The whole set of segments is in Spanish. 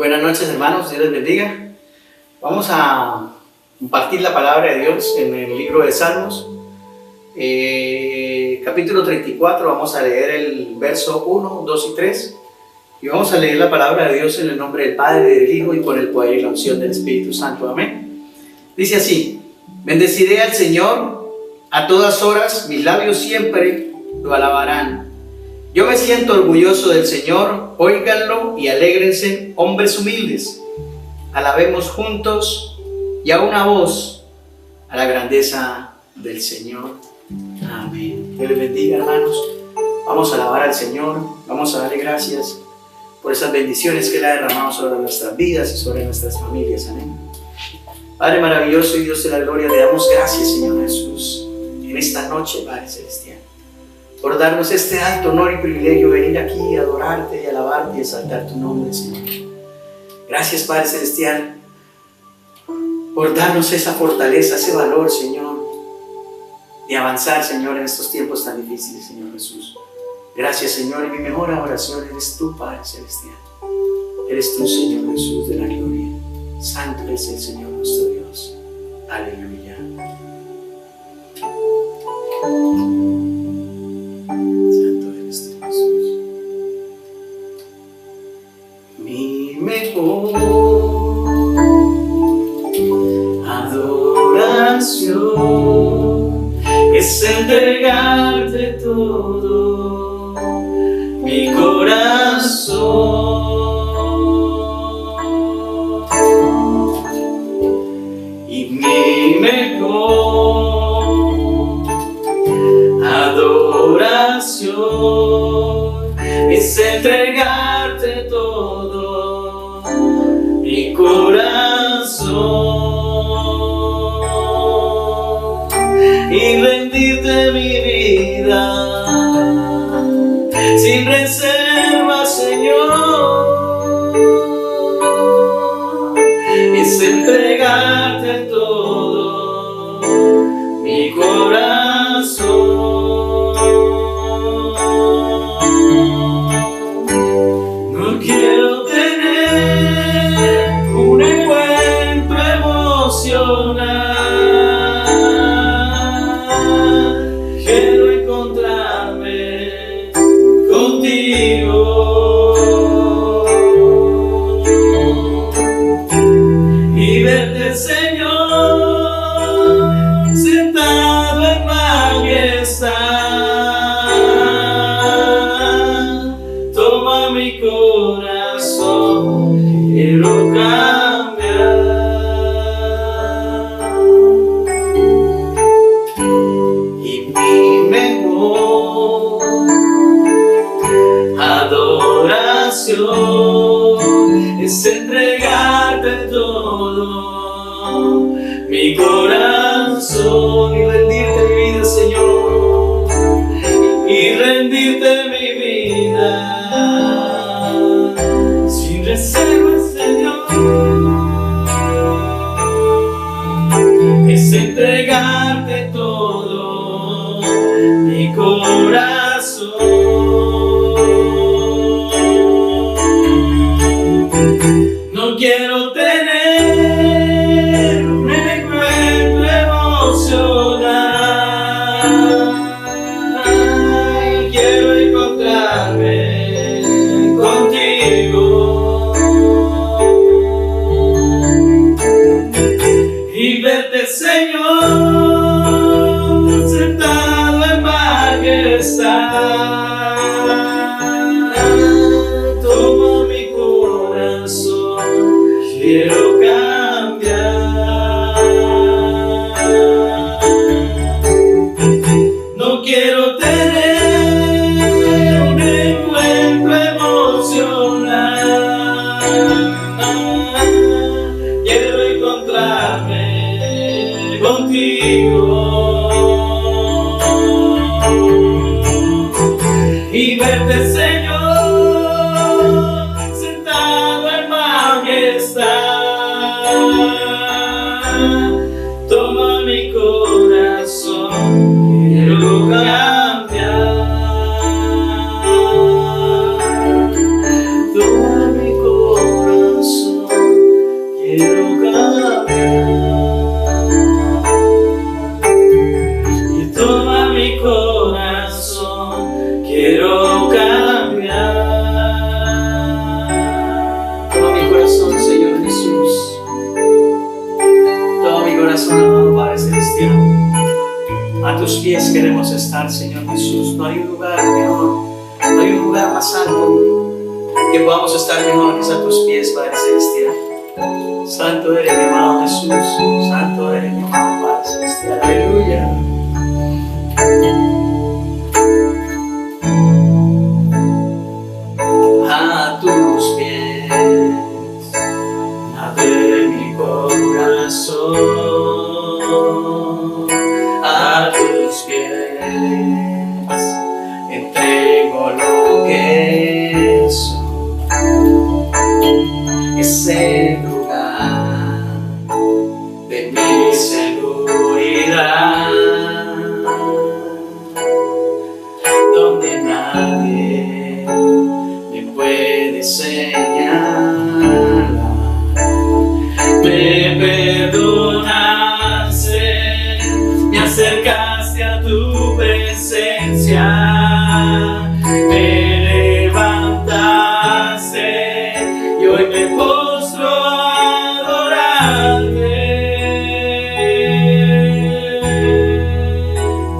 Buenas noches, hermanos, Dios les bendiga. Vamos a compartir la palabra de Dios en el libro de Salmos, capítulo 34. Vamos a leer el verso 1, 2 y 3 y vamos a leer la palabra de Dios en el nombre del Padre, del Hijo y por el poder y la unción del Espíritu Santo. Amén. Dice así: bendeciré al Señor a todas horas, mis labios siempre lo alabarán. Yo me siento orgulloso del Señor, óiganlo y alégrense, hombres humildes. Alabemos juntos y a una voz a la grandeza del Señor. Amén. Dios les bendiga, hermanos. Vamos a alabar al Señor, vamos a darle gracias por esas bendiciones que Él ha derramado sobre nuestras vidas y sobre nuestras familias. Amén. Padre maravilloso y Dios de la gloria, le damos gracias, Señor Jesús, en esta noche, Padre celestial, por darnos este alto honor y privilegio de venir aquí a adorarte y alabarte y exaltar tu nombre, Señor. Gracias, Padre celestial, por darnos esa fortaleza, ese valor, Señor, de avanzar, Señor, en estos tiempos tan difíciles, Señor Jesús. Gracias, Señor, y mi mejor oración eres tú, Padre celestial. Eres tú, Señor Jesús de la gloria. Santo es el Señor nuestro Dios. Aleluya. Mi mejor adoración es entregarte todo mi corazón, y mi mejor adoración es entregarte todo mi corazón y rendirte mi vida sin reserva, Señor. Es entregarte todo mi corazón. No quiero tener un encuentro emocional, quiero encontrarme contigo y verte, Señor, sentado en majestad. Toma mi corazón, quiero cambiar. Y mi mejor adoración es entregarte todo mi corazón y rendirte mi vida, Señor, y rendirte mi vida sin reservas, Señor. Es entregarte todo mi corazón. No quiero tener un encuentro emocional, quiero encontrarme contigo y verte, Señor, sentado en majestad. Toma mi corazón, quiero cambiar. No quiero tener un encuentro emocional, quiero encontrarme contigo y verte, Señor, sentado en majestad. Toma mi corazón, quiero cambiar. Toma mi corazón. celestial. A tus pies queremos estar, Señor Jesús. No hay un lugar mejor, no hay un lugar más alto que podamos estar mejor que a tus pies, Padre celestial. Santo eres, mi amado Jesús. Santo eres, mi amado Padre celestial. Aleluya. A tus pies abre mi corazón, a tus pies entrego lo que soy. Ese lugar de mi seguridad, donde nadie me puede señalar. Me perdonaste, me acercaste a tu presencia, me levantaste y hoy me postro a adorarte.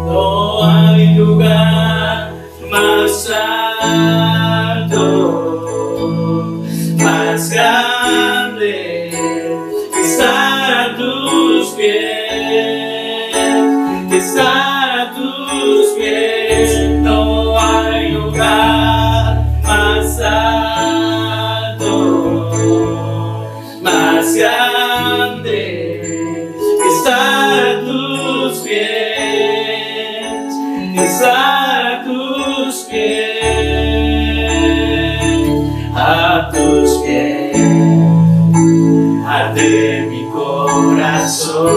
No hay lugar más alto, más grande que estar a tus pies, que estar a tus pies. No hay lugar más alto, más grande que estar a tus pies, que estar a tus pies, a tus pies. Arde mi corazón,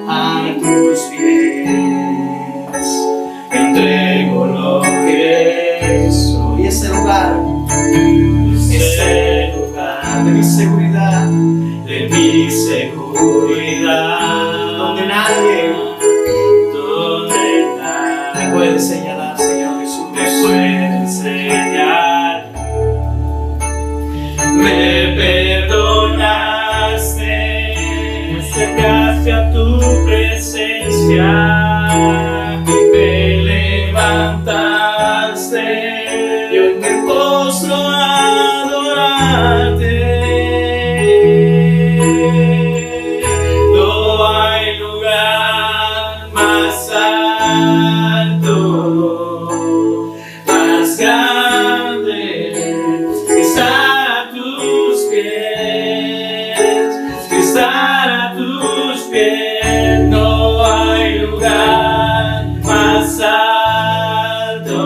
a tus pies entrego lo que soy. Ese lugar de mi seguridad, donde nadie me puede señalar, Señor Jesús. Me puede señalar. Me perdonaste, me acercaste a tu presencia, me levantaste y hoy me postro a adorarte. No hay lugar más alto, más grande que estar a tus pies, que estar a tus pies. No hay lugar más alto,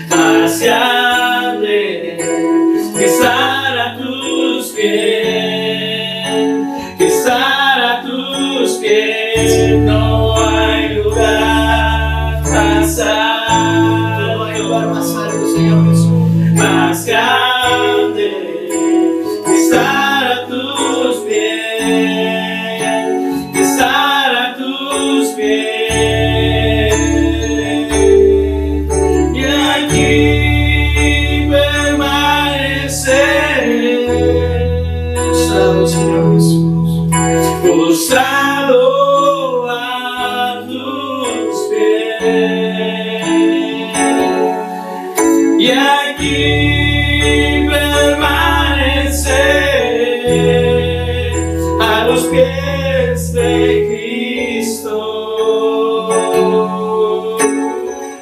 más grande que estar a tus pies, que estar a tus pies. No hay lugar más alto, no hay lugar más alto, Señor Jesús, más grande que estar a tus pies, que estar a tus pies. Y aquí permaneceré, postrado, Señor Jesús, postrado a tus pies. Y aquí permaneceré a los pies de Cristo.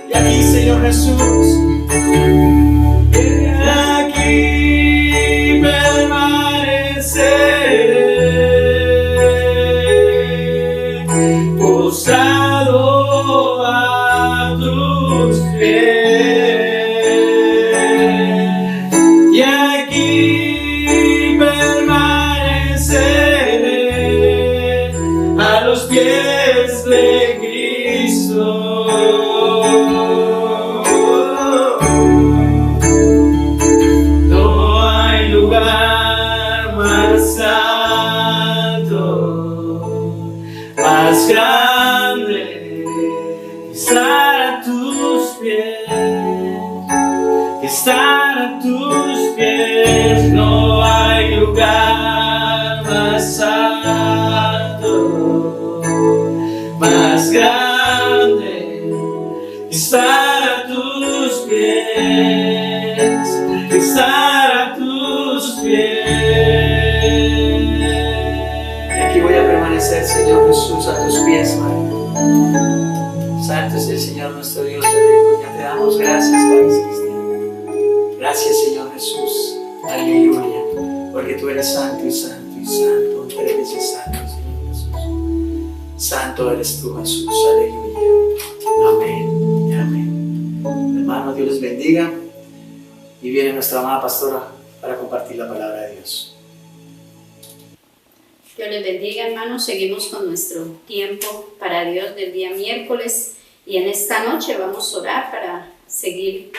Y aquí, Señor Jesús, y aquí permaneceré postrado a tus pies. Y aquí permaneceré a los pies de Cristo. No hay lugar más alto, más grande que estar a tus pies, que estar a tus pies. No hay lugar más alto, más grande estar a tus pies, estar a tus pies. Y aquí voy a permanecer, Señor Jesús, a tus pies, Padre. Santo es el Señor nuestro Dios, aleluya. Te damos gracias, Padre Celestial. Gracias, Señor Jesús, aleluya, porque tú eres santo y santo y santo, tres veces santo, Señor Jesús. Santo eres tú, Jesús, aleluya. Amén y amén. Hermanos, Dios les bendiga. Y viene nuestra amada pastora para compartir la palabra de Dios. Dios les bendiga, hermanos. Seguimos con nuestro tiempo para Dios del día miércoles. Y en esta noche vamos a orar para seguir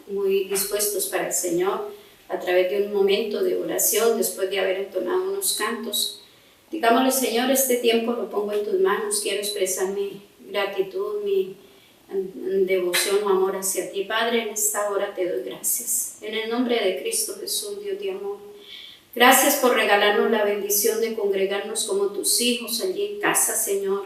muy dispuestos para el Señor a través de un momento de oración después de haber entonado unos cantos. Digámosle, Señor, este tiempo lo pongo en tus manos. Quiero expresar mi gratitud, mi devoción o amor hacia ti. Padre, en esta hora te doy gracias. En el nombre de Cristo Jesús, Dios de amor. Gracias por regalarnos la bendición de congregarnos como tus hijos allí en casa, Señor.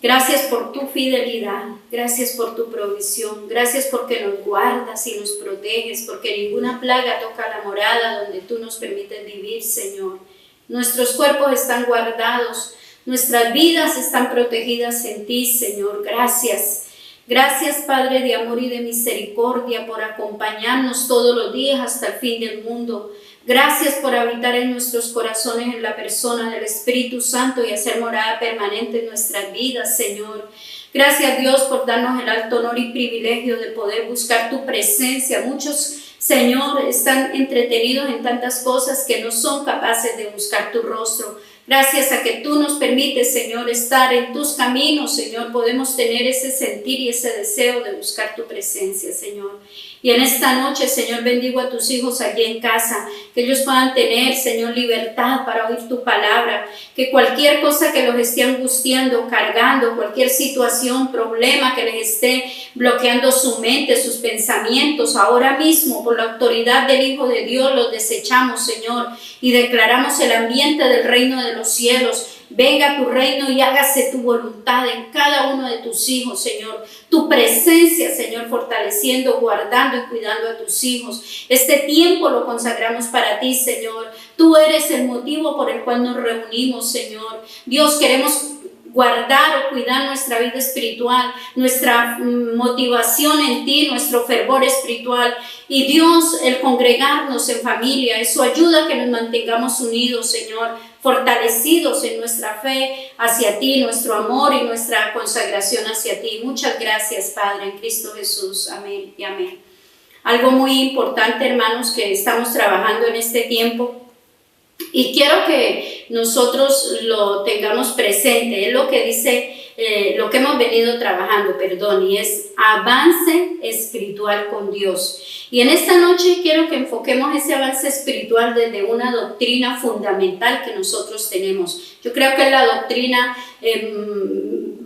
Gracias por tu fidelidad, gracias por tu provisión, gracias porque nos guardas y nos proteges, porque ninguna plaga toca la morada donde tú nos permites vivir, Señor. Nuestros cuerpos están guardados, nuestras vidas están protegidas en ti, Señor. Gracias. Gracias, Padre de amor y de misericordia, por acompañarnos todos los días hasta el fin del mundo. Gracias por habitar en nuestros corazones en la persona del Espíritu Santo y hacer morada permanente en nuestras vidas, Señor. Gracias, Dios, por darnos el alto honor y privilegio de poder buscar tu presencia. Muchos, Señor, están entretenidos en tantas cosas que no son capaces de buscar tu rostro. Gracias a que tú nos permites, Señor, estar en tus caminos, Señor, podemos tener ese sentir y ese deseo de buscar tu presencia, Señor. Y en esta noche, Señor, bendigo a tus hijos allí en casa, que ellos puedan tener, Señor, libertad para oír tu palabra, que cualquier cosa que los esté angustiando, cargando, cualquier situación, problema que les esté bloqueando su mente, sus pensamientos, ahora mismo, por la autoridad del Hijo de Dios, los desechamos, Señor, y declaramos el ambiente del reino de los cielos. Venga tu reino y hágase tu voluntad en cada uno de tus hijos, Señor. Tu presencia, Señor, fortaleciendo, guardando y cuidando a tus hijos. Este tiempo lo consagramos para ti, Señor. Tú eres el motivo por el cual nos reunimos, Señor. Dios, queremos guardar o cuidar nuestra vida espiritual, nuestra motivación en ti, nuestro fervor espiritual. Y Dios, el congregarnos en familia, eso ayuda a que nos mantengamos unidos, Señor, fortalecidos en nuestra fe hacia ti, nuestro amor y nuestra consagración hacia ti. Muchas gracias, Padre, en Cristo Jesús. Amén y amén. Algo muy importante, hermanos, que estamos trabajando en este tiempo, y quiero que nosotros lo tengamos presente, es lo que dice, lo que hemos venido trabajando, y es avance espiritual con Dios. Y en esta noche quiero que enfoquemos ese avance espiritual desde una doctrina fundamental que nosotros tenemos. Yo creo que es la doctrina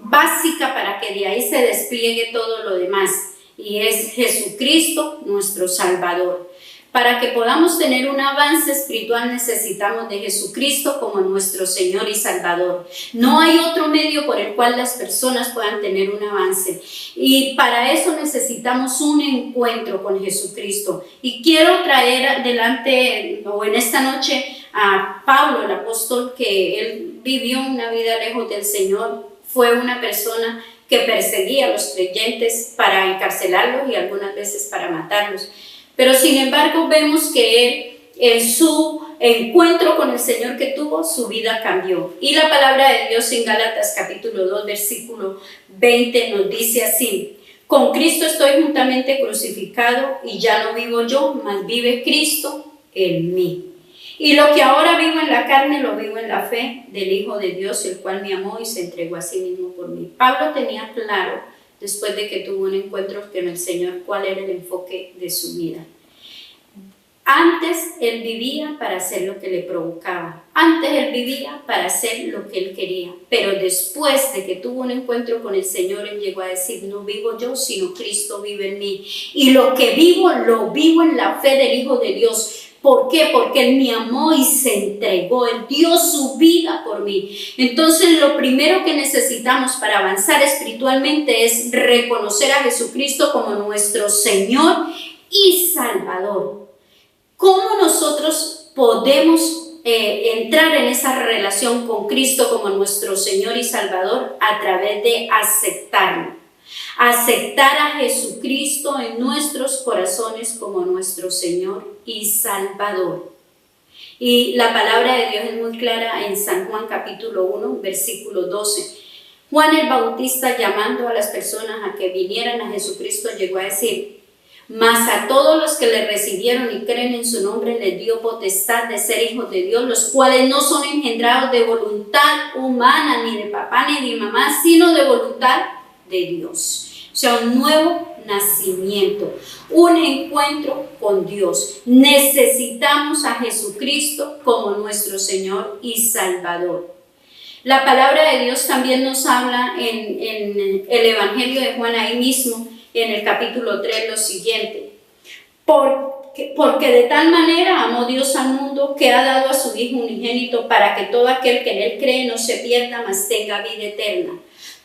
básica para que de ahí se despliegue todo lo demás, y es Jesucristo, nuestro Salvador. Para que podamos tener un avance espiritual necesitamos de Jesucristo como nuestro Señor y Salvador. No hay otro medio por el cual las personas puedan tener un avance. Y para eso necesitamos un encuentro con Jesucristo. Y quiero traer adelante, o en esta noche, a Pablo, el apóstol, que él vivió una vida lejos del Señor. Fue una persona que perseguía a los creyentes para encarcelarlos y algunas veces para matarlos. Pero sin embargo vemos que él, en su encuentro con el Señor que tuvo, su vida cambió. Y la palabra de Dios en Gálatas capítulo 2 versículo 20 nos dice así: con Cristo estoy juntamente crucificado, y ya no vivo yo, mas vive Cristo en mí. Y lo que ahora vivo en la carne, lo vivo en la fe del Hijo de Dios, el cual me amó y se entregó a sí mismo por mí. Pablo tenía claro, después de que tuvo un encuentro con el Señor, cuál era el enfoque de su vida. Antes él vivía para hacer lo que le provocaba. Antes él vivía para hacer lo que él quería. Pero después de que tuvo un encuentro con el Señor, él llegó a decir: no vivo yo, sino Cristo vive en mí. Y lo que vivo, lo vivo en la fe del Hijo de Dios. ¿Por qué? Porque Él me amó y se entregó, Él dio su vida por mí. Entonces lo primero que necesitamos para avanzar espiritualmente es reconocer a Jesucristo como nuestro Señor y Salvador. ¿Cómo nosotros podemos entrar en esa relación con Cristo como nuestro Señor y Salvador? A través de aceptarlo. Aceptar a Jesucristo en nuestros corazones como nuestro Señor y Salvador. Y la palabra de Dios es muy clara en San Juan capítulo 1, versículo 12. Juan el Bautista, llamando a las personas a que vinieran a Jesucristo, llegó a decir: mas a todos los que le recibieron y creen en su nombre les dio potestad de ser hijos de Dios, los cuales no son engendrados de voluntad humana, ni de papá ni de mamá, sino de voluntad de Dios. O sea, un nuevo nacimiento, un encuentro con Dios. Necesitamos a Jesucristo como nuestro Señor y Salvador. La palabra de Dios también nos habla en el Evangelio de Juan, ahí mismo, en el capítulo 3, lo siguiente: porque de tal manera amó Dios al mundo que ha dado a su Hijo unigénito, para que todo aquel que en Él cree no se pierda, mas tenga vida eterna.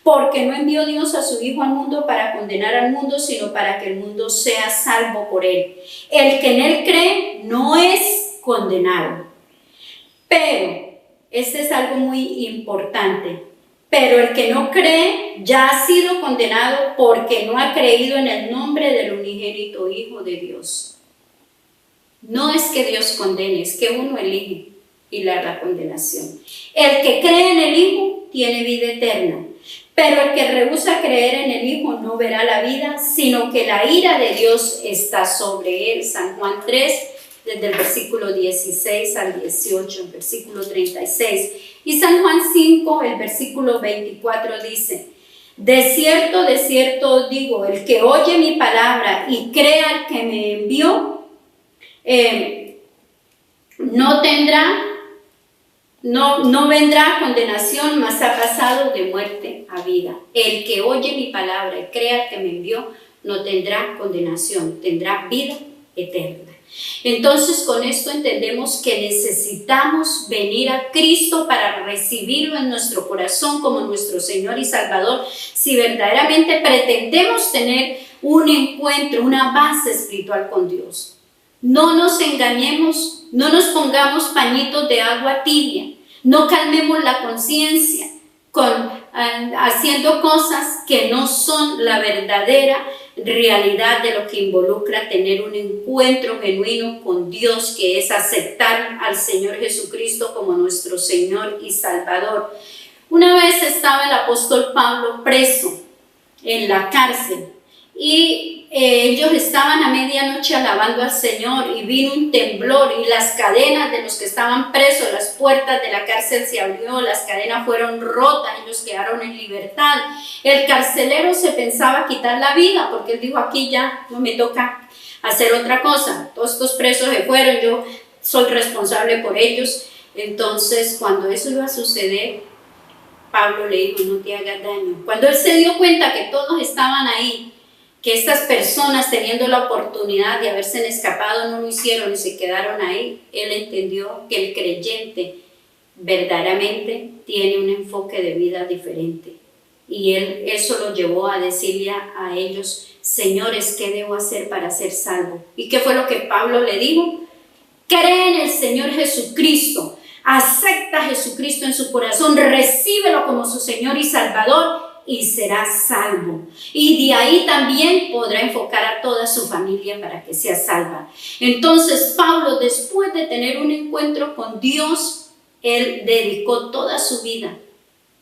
Porque no envió Dios a su Hijo al mundo para condenar al mundo, sino para que el mundo sea salvo por Él. El que en Él cree no es condenado. Pero, este es algo muy importante, pero el que no cree ya ha sido condenado porque no ha creído en el nombre del unigénito Hijo de Dios. No es que Dios condene, es que uno elige y la condenación. El que cree en el Hijo tiene vida eterna. Pero el que rehúsa creer en el Hijo no verá la vida, sino que la ira de Dios está sobre él. San Juan 3, desde el versículo 16 al 18, el versículo 36. Y San Juan 5, el versículo 24 dice: de cierto os digo, el que oye mi palabra y crea al que me envió, no vendrá a condenación, mas ha pasado de muerte a vida. El que oye mi palabra y crea que me envió, no tendrá condenación, tendrá vida eterna. Entonces, con esto entendemos que necesitamos venir a Cristo para recibirlo en nuestro corazón como nuestro Señor y Salvador, si verdaderamente pretendemos tener un encuentro, una base espiritual con Dios. No nos engañemos, no nos pongamos pañitos de agua tibia, no calmemos la conciencia haciendo cosas que no son la verdadera realidad de lo que involucra tener un encuentro genuino con Dios, que es aceptar al Señor Jesucristo como nuestro Señor y Salvador. Una vez estaba el apóstol Pablo preso en la cárcel y ellos estaban a medianoche alabando al Señor y vino un temblor y las cadenas de los que estaban presos, las puertas de la cárcel se abrió, las cadenas fueron rotas, ellos quedaron en libertad. El carcelero se pensaba quitar la vida porque él dijo: aquí ya no me toca hacer otra cosa, todos estos presos se fueron, yo soy responsable por ellos. Entonces, cuando eso iba a suceder, Pablo le dijo: no te hagas daño. Cuando él se dio cuenta que todos estaban ahí, que estas personas, teniendo la oportunidad de haberse escapado, no lo hicieron y se quedaron ahí, él entendió que el creyente verdaderamente tiene un enfoque de vida diferente. Y eso lo llevó a decirle a ellos: señores, ¿qué debo hacer para ser salvo? ¿Y qué fue lo que Pablo le dijo? Cree en el Señor Jesucristo, acepta a Jesucristo en su corazón, recíbelo como su Señor y Salvador, y será salvo. Y de ahí también podrá enfocar a toda su familia para que sea salva. Entonces Pablo, después de tener un encuentro con Dios, él dedicó toda su vida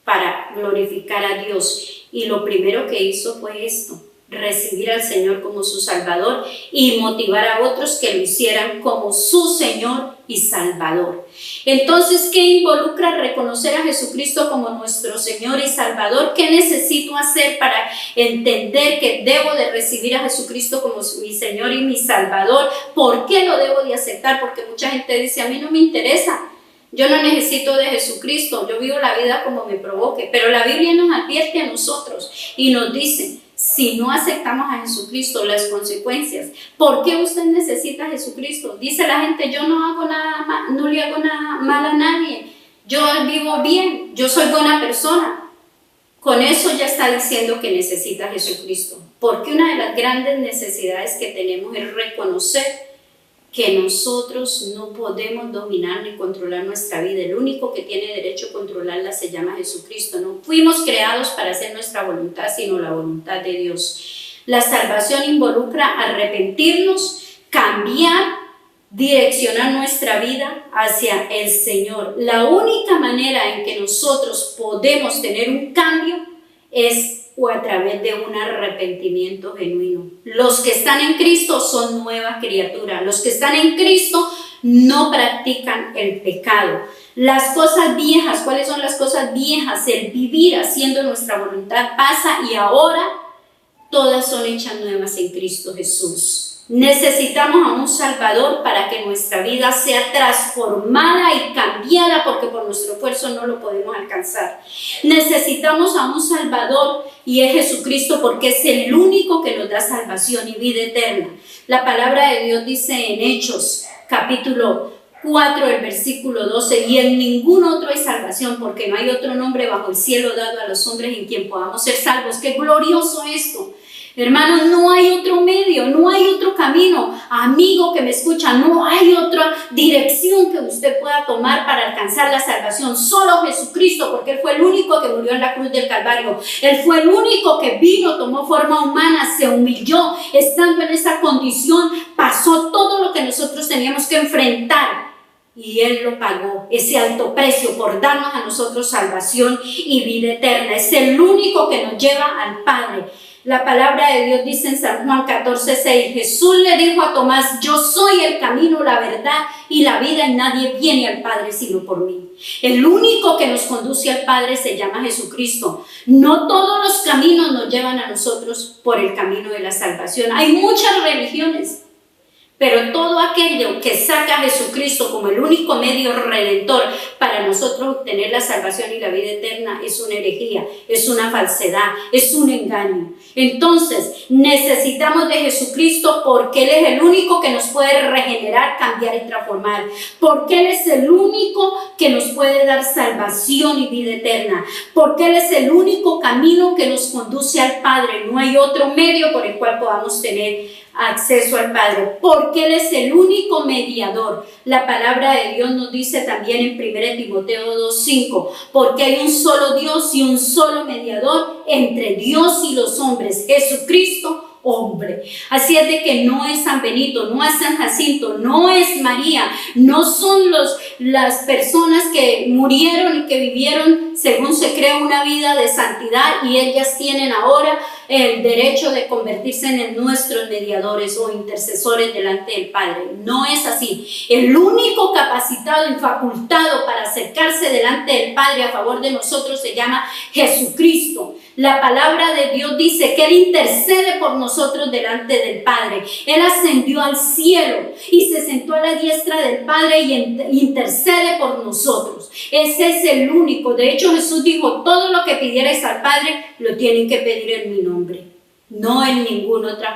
para glorificar a Dios. Y lo primero que hizo fue esto: recibir al Señor como su Salvador y motivar a otros que lo hicieran como su Señor y Salvador. Entonces, ¿qué involucra reconocer a Jesucristo como nuestro Señor y Salvador? ¿Qué necesito hacer para entender que debo de recibir a Jesucristo como mi Señor y mi Salvador? ¿Por qué lo debo de aceptar? Porque mucha gente dice: a mí no me interesa, yo no necesito de Jesucristo, yo vivo la vida como me provoque. Pero la Biblia nos advierte a nosotros y nos dice si no aceptamos a Jesucristo, las consecuencias. ¿Por qué usted necesita a Jesucristo? Dice la gente, yo no hago nada mal, no le hago nada mal a nadie, yo vivo bien, yo soy buena persona. Con eso ya está diciendo que necesita a Jesucristo, porque una de las grandes necesidades que tenemos es reconocer que nosotros no podemos dominar ni controlar nuestra vida. El único que tiene derecho a controlarla se llama Jesucristo. No fuimos creados para hacer nuestra voluntad, sino la voluntad de Dios. La salvación involucra arrepentirnos, cambiar, direccionar nuestra vida hacia el Señor. La única manera en que nosotros podemos tener un cambio es o a través de un arrepentimiento genuino. Los que están en Cristo son nueva criatura. Los que están en Cristo no practican el pecado. Las cosas viejas, ¿cuáles son las cosas viejas? El vivir haciendo nuestra voluntad pasa y ahora todas son hechas nuevas en Cristo Jesús. Necesitamos a un Salvador para que nuestra vida sea transformada y cambiada, porque por nuestro esfuerzo no lo podemos alcanzar. Necesitamos a un Salvador y es Jesucristo, porque es el único que nos da salvación y vida eterna. La palabra de Dios dice en Hechos, capítulo 4, el versículo 12, y en ningún otro hay salvación, porque no hay otro nombre bajo el cielo dado a los hombres en quien podamos ser salvos. ¡Qué glorioso esto! Hermanos, no hay otro medio, no hay otro camino. Amigo que me escucha, no hay otra dirección que usted pueda tomar para alcanzar la salvación. Solo Jesucristo, porque Él fue el único que murió en la cruz del Calvario. Él fue el único que vino, tomó forma humana, se humilló, estando en esa condición, pasó todo lo que nosotros teníamos que enfrentar. Y Él lo pagó, ese alto precio, por darnos a nosotros salvación y vida eterna. Es el único que nos lleva al Padre. La palabra de Dios dice en San Juan 14:6, Jesús le dijo a Tomás, yo soy el camino, la verdad y la vida, y nadie viene al Padre sino por mí. El único que nos conduce al Padre se llama Jesucristo. No todos los caminos nos llevan a nosotros por el camino de la salvación. Hay muchas religiones, pero todo aquello que saca a Jesucristo como el único medio redentor para nosotros obtener la salvación y la vida eterna es una herejía, es una falsedad, es un engaño. Entonces necesitamos de Jesucristo porque Él es el único que nos puede regenerar, cambiar y transformar, porque Él es el único que nos puede dar salvación y vida eterna, porque Él es el único camino que nos conduce al Padre. No hay otro medio por el cual podamos tener acceso al Padre, porque Él es el único mediador. La palabra de Dios nos dice también en 1 Timoteo 2:5, porque hay un solo Dios y un solo mediador entre Dios y los hombres, Jesucristo hombre. Así es de que no es San Benito, no es San Jacinto, no es María, no son las personas que murieron y que vivieron según se cree una vida de santidad y ellas tienen ahora el derecho de convertirse en nuestros mediadores o intercesores delante del Padre. No es así. El único capacitado y facultado para acercarse delante del Padre a favor de nosotros se llama Jesucristo. La palabra de Dios dice que Él intercede por nosotros delante del Padre. Él ascendió al cielo y se sentó a la diestra del Padre y intercede por nosotros. Ese es el único. De hecho, Jesús dijo, todo lo que pidierais al Padre lo tienen que pedir en mi nombre, no en ningún otro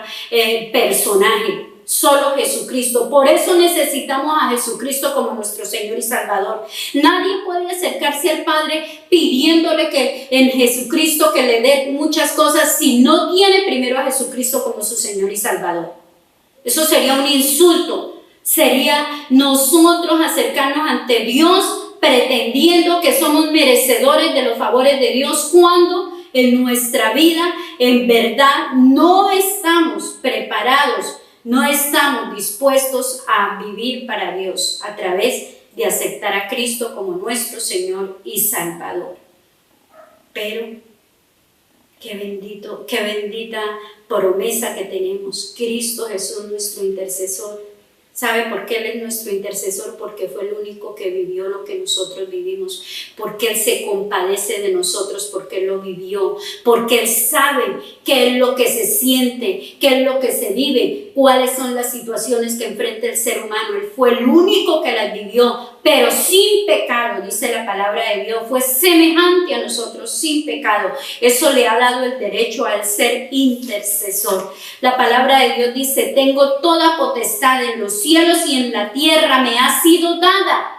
personaje. Solo Jesucristo. Por eso necesitamos a Jesucristo como nuestro Señor y Salvador. Nadie puede acercarse al Padre pidiéndole que en Jesucristo que le dé muchas cosas si no tiene primero a Jesucristo como su Señor y Salvador. Eso sería un insulto. Sería nosotros acercarnos ante Dios pretendiendo que somos merecedores de los favores de Dios cuando en nuestra vida en verdad no estamos preparados. No estamos dispuestos a vivir para Dios a través de aceptar a Cristo como nuestro Señor y Salvador. Pero qué bendita promesa que tenemos. Cristo Jesús, nuestro intercesor. ¿Sabe por qué Él es nuestro intercesor? Porque fue el único que vivió lo que nosotros vivimos. Porque Él se compadece de nosotros, porque Él lo vivió. Porque Él sabe qué es lo que se siente, qué es lo que se vive, cuáles son las situaciones que enfrenta el ser humano. Él fue el único que las vivió. pero sin pecado, dice la palabra de Dios, fue semejante a nosotros sin pecado. Eso le ha dado el derecho al ser intercesor. La palabra de Dios dice, tengo toda potestad en los cielos y en la tierra, me ha sido dada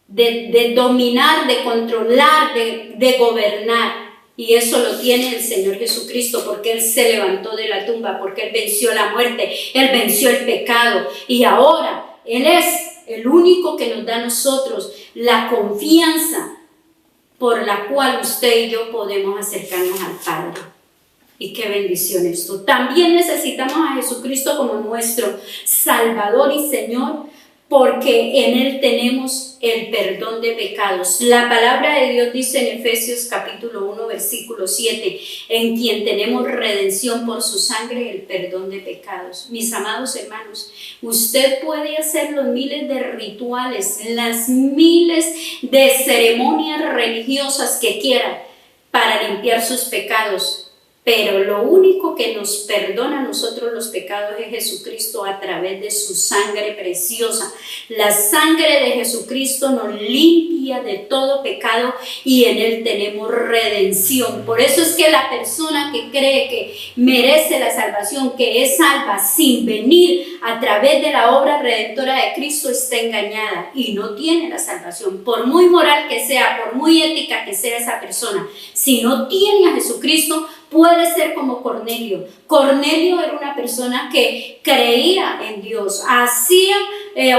de dominar, de controlar, de gobernar. Y eso lo tiene el Señor Jesucristo, porque Él se levantó de la tumba, porque Él venció la muerte, Él venció el pecado. Y ahora Él es el único que nos da a nosotros la confianza por la cual usted y yo podemos acercarnos al Padre. Y qué bendición esto. También necesitamos a Jesucristo como nuestro Salvador y Señor, porque en Él tenemos el perdón de pecados. La palabra de Dios dice en Efesios capítulo 1, versículo 7, en quien tenemos redención por su sangre, el perdón de pecados. Mis amados hermanos, usted puede hacer los miles de rituales, las miles de ceremonias religiosas que quiera para limpiar sus pecados, pero lo único que nos perdona a nosotros los pecados es Jesucristo a través de su sangre preciosa. La sangre de Jesucristo nos limpia de todo pecado y en Él tenemos redención. Por eso es que la persona que cree que merece la salvación, que es salva sin venir a través de la obra redentora de Cristo, está engañada y no tiene la salvación. Por muy moral que sea, por muy ética que sea esa persona, si no tiene a Jesucristo, puede ser como Cornelio. Cornelio era una persona que creía en Dios, hacía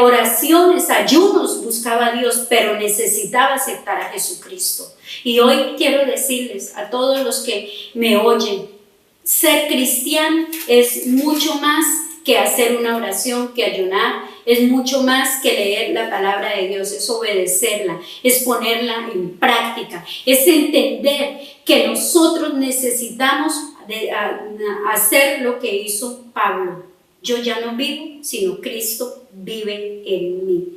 oraciones, ayunos, buscaba a Dios, pero necesitaba aceptar a Jesucristo. Y hoy quiero decirles a todos los que me oyen, ser cristiano es mucho más que hacer una oración, que ayunar, es mucho más que leer la palabra de Dios, es obedecerla, es ponerla en práctica, es entender que nosotros necesitamos hacer lo que hizo Pablo. Yo ya no vivo, sino Cristo vive en mí.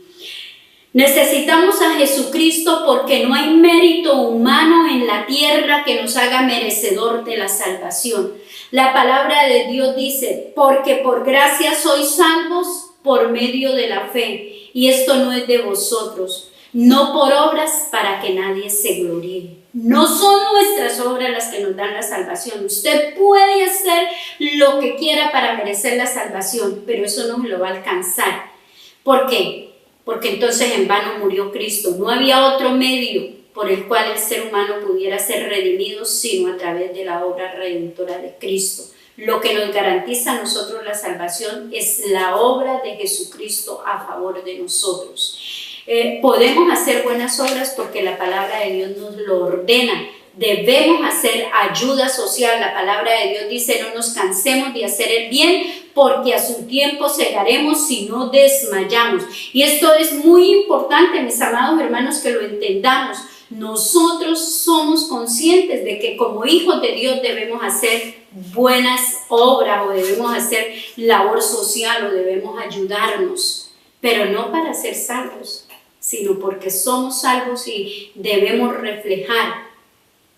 Necesitamos a Jesucristo porque no hay mérito humano en la tierra que nos haga merecedor de la salvación. La palabra de Dios dice, porque por gracia sois salvos por medio de la fe, y esto no es de vosotros, no por obras para que nadie se gloríe. No son nuestras obras las que nos dan la salvación. Usted puede hacer lo que quiera para merecer la salvación, pero eso no lo va a alcanzar. ¿Por qué? Porque entonces en vano murió Cristo. No había otro medio por el cual el ser humano pudiera ser redimido, sino a través de la obra redentora de Cristo. Lo que nos garantiza a nosotros la salvación es la obra de Jesucristo a favor de nosotros. Podemos hacer buenas obras porque la palabra de Dios nos lo ordena. Debemos hacer ayuda social. La palabra de Dios dice, no nos cansemos de hacer el bien, porque a su tiempo segaremos si no desmayamos. Y esto es muy importante, mis amados hermanos, que lo entendamos. Nosotros somos conscientes de que como hijos de Dios debemos hacer buenas obras o debemos hacer labor social o debemos ayudarnos, pero no para ser salvos, sino porque somos salvos y debemos reflejar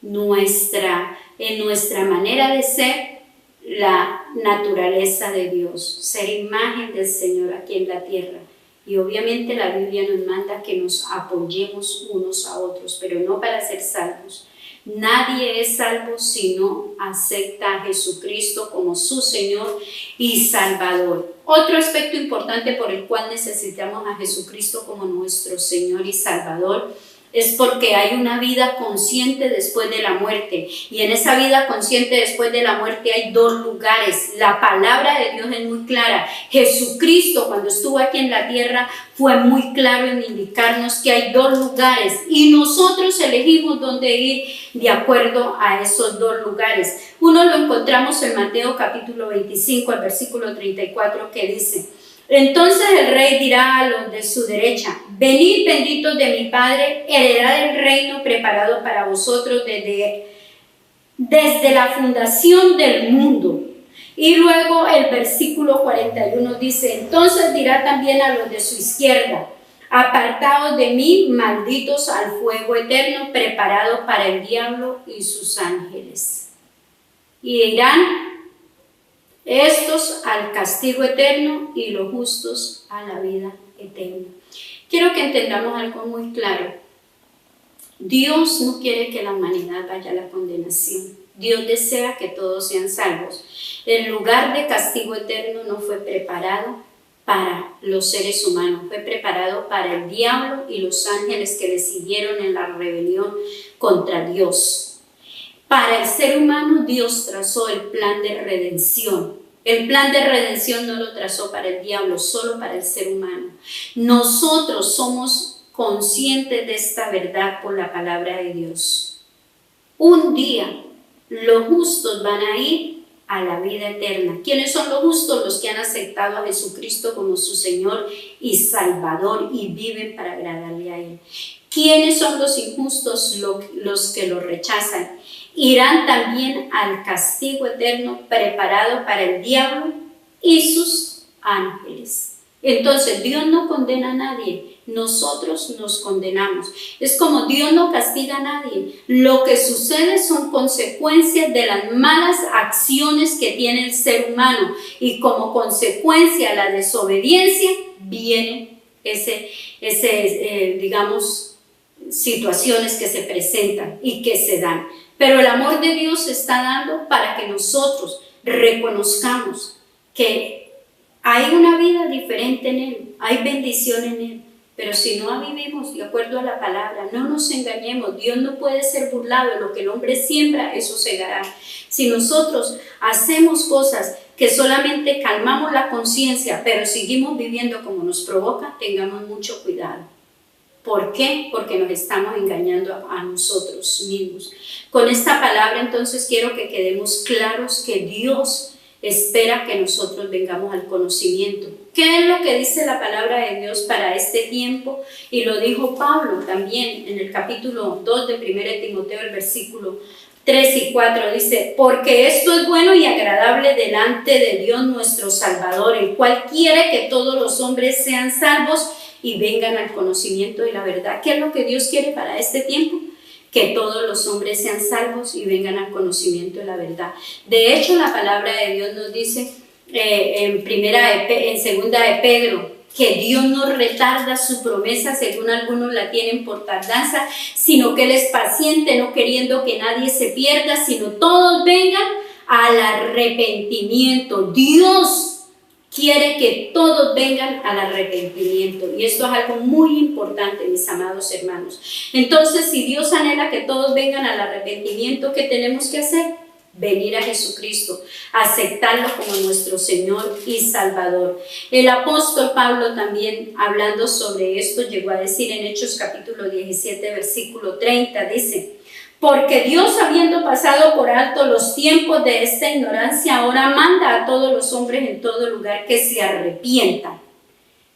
en nuestra manera de ser la naturaleza de Dios, ser imagen del Señor aquí en la tierra. Y obviamente la Biblia nos manda que nos apoyemos unos a otros, pero no para ser salvos. Nadie es salvo si no acepta a Jesucristo como su Señor y Salvador. Otro aspecto importante por el cual necesitamos a Jesucristo como nuestro Señor y Salvador es porque hay una vida consciente después de la muerte. Y en esa vida consciente después de la muerte hay dos lugares. La palabra de Dios es muy clara. Jesucristo, cuando estuvo aquí en la tierra, fue muy claro en indicarnos que hay dos lugares. Y nosotros elegimos dónde ir de acuerdo a esos dos lugares. Uno lo encontramos en Mateo capítulo 25, al versículo 34, que dice: entonces el rey dirá a los de su derecha: venid benditos de mi Padre, heredad el reino preparado para vosotros desde la fundación del mundo. Y luego el versículo 41 dice: entonces dirá también a los de su izquierda: apartaos de mí, malditos, al fuego eterno preparado para el diablo y sus ángeles. Y irán estos al castigo eterno y los justos a la vida eterna. quiero que entendamos algo muy claro. Dios no quiere que la humanidad vaya a la condenación. Dios desea que todos sean salvos. El lugar de castigo eterno no fue preparado para los seres humanos, fue preparado para el diablo y los ángeles que le siguieron en la rebelión contra Dios. Para el ser humano Dios trazó el plan de redención. El plan de redención no lo trazó para el diablo, solo para el ser humano. Nosotros somos conscientes de esta verdad por la palabra de Dios. Un día los justos van a ir a la vida eterna. ¿Quiénes son los justos? Los que han aceptado a Jesucristo como su Señor y Salvador y viven para agradarle a Él. ¿Quiénes son los injustos? Los que lo rechazan. Irán también al castigo eterno preparado para el diablo y sus ángeles. Entonces Dios no condena a nadie, nosotros nos condenamos. Es como Dios no castiga a nadie. Lo que sucede son consecuencias de las malas acciones que tiene el ser humano, y como consecuencia de la desobediencia viene digamos, situaciones que se presentan y que se dan. Pero el amor de Dios se está dando para que nosotros reconozcamos que hay una vida diferente en Él, hay bendición en Él. Pero si no vivimos de acuerdo a la palabra, no nos engañemos, Dios no puede ser burlado. Lo que el hombre siembra, eso segará. Si nosotros hacemos cosas que solamente calmamos la conciencia, pero seguimos viviendo como nos provoca, tengamos mucho cuidado. ¿Por qué? Porque nos estamos engañando a nosotros mismos. Con esta palabra entonces quiero que quedemos claros que Dios espera que nosotros vengamos al conocimiento. ¿Qué es lo que dice la palabra de Dios para este tiempo? Y lo dijo Pablo también en el capítulo 2 de 1 Timoteo, el versículo 3 y 4, dice: porque esto es bueno y agradable delante de Dios nuestro Salvador, el cual quiere que todos los hombres sean salvos y vengan al conocimiento de la verdad. ¿Qué es lo que Dios quiere para este tiempo? Que todos los hombres sean salvos y vengan al conocimiento de la verdad. De hecho, la palabra de Dios nos dice en segunda de Pedro, que Dios no retarda su promesa, según algunos la tienen por tardanza, sino que Él es paciente, no queriendo que nadie se pierda, sino todos vengan al arrepentimiento. Dios quiere que todos vengan al arrepentimiento, y esto es algo muy importante, mis amados hermanos. Entonces, si Dios anhela que todos vengan al arrepentimiento, ¿qué tenemos que hacer? Venir a Jesucristo, aceptarlo como nuestro Señor y Salvador. El apóstol Pablo también, hablando sobre esto, llegó a decir en Hechos capítulo 17, versículo 30, dice: porque Dios, habiendo pasado por alto los tiempos de esta ignorancia, ahora manda a todos los hombres en todo lugar que se arrepientan.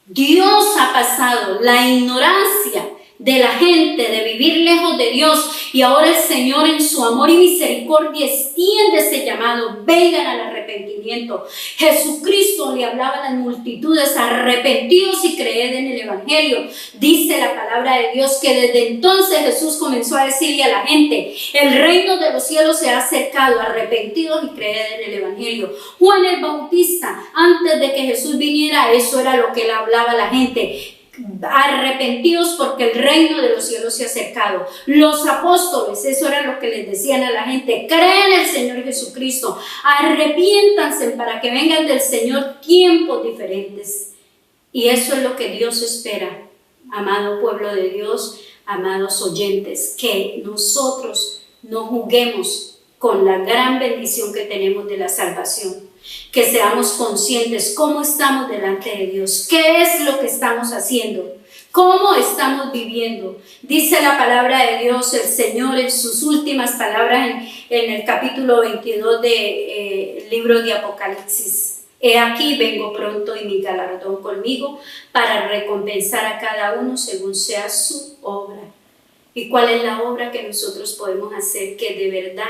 Dios ha pasado la ignorancia de la gente, de vivir lejos de Dios, y ahora el Señor en su amor y misericordia extiende ese llamado: vengan al arrepentimiento. Jesucristo le hablaba a las multitudes: arrepentidos y creed en el Evangelio. Dice la palabra de Dios que desde entonces Jesús comenzó a decirle a la gente: el reino de los cielos se ha acercado, arrepentidos y creed en el Evangelio. Juan el Bautista, antes de que Jesús viniera, eso era lo que él hablaba a la gente: arrepentidos porque el reino de los cielos se ha acercado. Los apóstoles, eso era lo que les decían a la gente: creen en el Señor Jesucristo, arrepiéntanse para que vengan del Señor tiempos diferentes. Y eso es lo que Dios espera, amado pueblo de Dios, amados oyentes, que nosotros no juguemos con la gran bendición que tenemos de la salvación. Que seamos conscientes cómo estamos delante de Dios, qué es lo que estamos haciendo, cómo estamos viviendo. Dice la palabra de Dios, el Señor en sus últimas palabras en el capítulo 22 del libro de Apocalipsis: he aquí vengo pronto y mi galardón conmigo para recompensar a cada uno según sea su obra. ¿Y cuál es la obra que nosotros podemos hacer que de verdad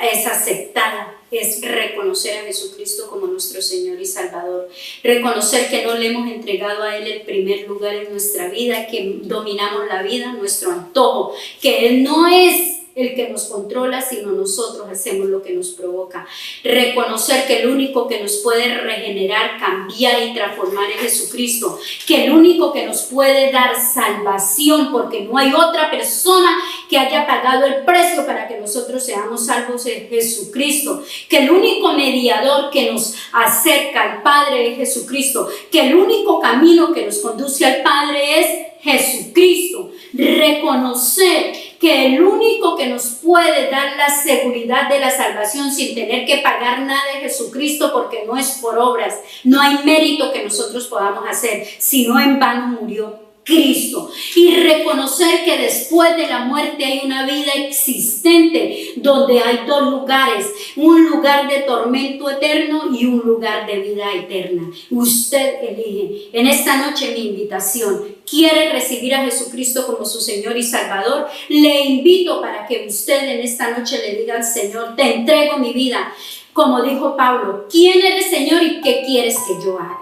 es aceptada? Es reconocer a Jesucristo como nuestro Señor y Salvador, reconocer que no le hemos entregado a Él el primer lugar en nuestra vida, que dominamos la vida a nuestro antojo, que Él no es el que nos controla, sino nosotros hacemos lo que nos provoca. Reconocer que el único que nos puede regenerar, cambiar y transformar es Jesucristo, que el único que nos puede dar salvación, porque no hay otra persona que haya pagado el precio para que nosotros seamos salvos, es Jesucristo, que el único mediador que nos acerca al Padre es Jesucristo, que el único camino que nos conduce al Padre es Jesucristo. Reconocer que el único que nos puede dar la seguridad de la salvación sin tener que pagar nada es Jesucristo, porque no es por obras, no hay mérito que nosotros podamos hacer, sino en vano murió Cristo. Y reconocer que después de la muerte hay una vida existente donde hay dos lugares, un lugar de tormento eterno y un lugar de vida eterna. Usted elige. En esta noche mi invitación, ¿quiere recibir a Jesucristo como su Señor y Salvador? Le invito para que usted en esta noche le diga al Señor: te entrego mi vida. Como dijo Pablo, ¿quién eres, Señor, y qué quieres que yo haga?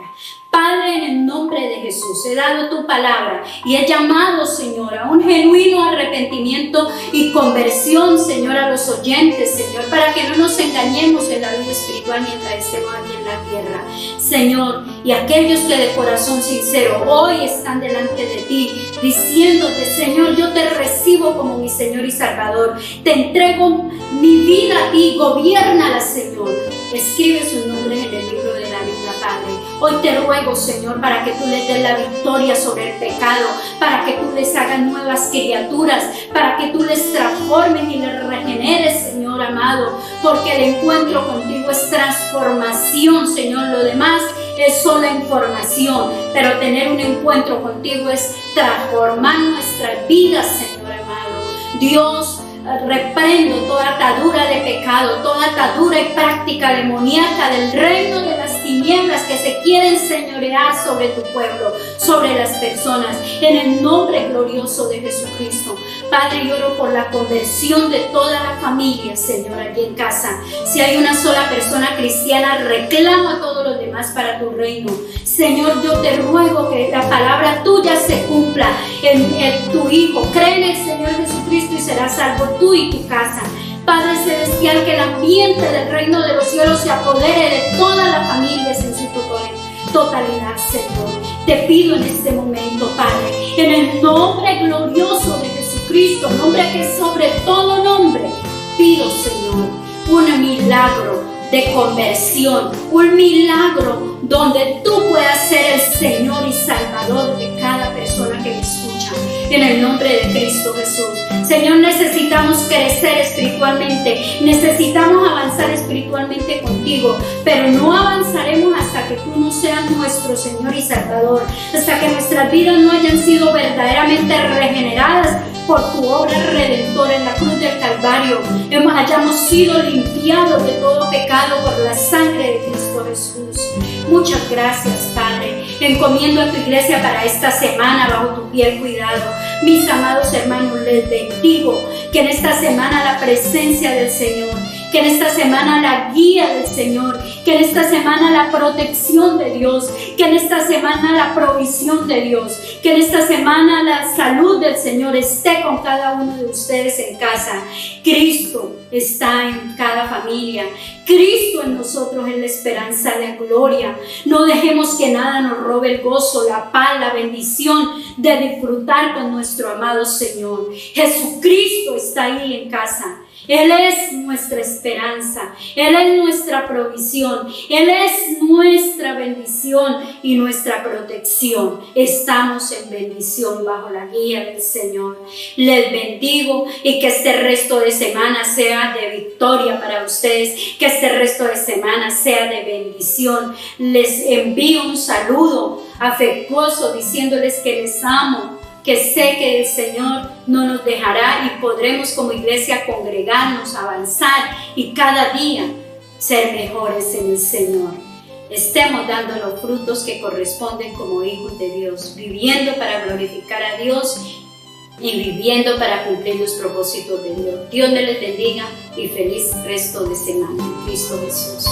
Padre, en el nombre de Jesús, he dado tu palabra y he llamado, Señor, a un genuino arrepentimiento y conversión, Señor, a los oyentes, Señor, para que no nos engañemos en la vida espiritual mientras estemos aquí en la tierra, Señor. Y aquellos que de corazón sincero hoy están delante de ti, diciéndote: Señor, yo te recibo como mi Señor y Salvador, te entrego mi vida a ti, gobiérnala, Señor. Escribe sus nombres en el libro de la vida, Padre. Hoy te ruego, Señor, para que tú les des la victoria sobre el pecado, para que tú les hagas nuevas criaturas, para que tú les transformes y les regeneres, Señor amado, porque el encuentro contigo es transformación, Señor. Lo demás es sola información, pero tener un encuentro contigo es transformar nuestras vidas, Señor amado. Dios, reprendo toda atadura de pecado, toda atadura y práctica demoníaca del reino de las tinieblas que se quieren señorear sobre tu pueblo, sobre las personas, en el nombre glorioso de Jesucristo. Padre, yo oro por la conversión de toda la familia, Señor, allí en casa. Si hay una sola persona cristiana, reclama a todos los demás para tu reino. Señor, yo te ruego que la palabra tuya se cumpla en tu Hijo. Cree en el Señor Jesucristo y serás salvo tú y tu casa. Padre celestial, que el ambiente del reino de los cielos se apodere de todas las familias en su totalidad, Señor. Te pido en este momento, Padre, en el nombre glorioso de Jesucristo, nombre que es sobre todo nombre, pido, Señor, un milagro de conversión, un milagro donde tú puedas ser el Señor y Salvador de cada persona que me escucha, en el nombre de Cristo Jesús. Señor, necesitamos crecer espiritualmente, necesitamos avanzar espiritualmente contigo, pero no avanzaremos hasta que tú no seas nuestro Señor y Salvador, hasta que nuestras vidas no hayan sido verdaderamente regeneradas por tu obra redentora en la cruz del Calvario, hayamos sido limpiados de todo pecado por la sangre de Cristo Jesús. Muchas gracias, Padre. Encomiendo a tu iglesia para esta semana bajo tu fiel cuidado. Mis amados hermanos, les bendigo que en esta semana la presencia del Señor, que en esta semana la guía del Señor, que en esta semana la protección de Dios, que en esta semana la provisión de Dios, que en esta semana la salud del Señor esté con cada uno de ustedes en casa. Cristo está en cada familia. Cristo en nosotros es la esperanza de gloria. No dejemos que nada nos robe el gozo, la paz, la bendición de disfrutar con nuestro amado Señor. Jesucristo está ahí en casa. Él es nuestra esperanza, Él es nuestra provisión, Él es nuestra bendición y nuestra protección. Estamos en bendición bajo la guía del Señor. Les bendigo y que este resto de semana sea de victoria para ustedes, que este resto de semana sea de bendición. Les envío un saludo afectuoso diciéndoles que les amo, que sé que el Señor no nos dejará y podremos como iglesia congregarnos, avanzar y cada día ser mejores en el Señor. Estemos dando los frutos que corresponden como hijos de Dios, viviendo para glorificar a Dios y viviendo para cumplir los propósitos de Dios. Dios me les bendiga y feliz resto de semana en Cristo Jesús.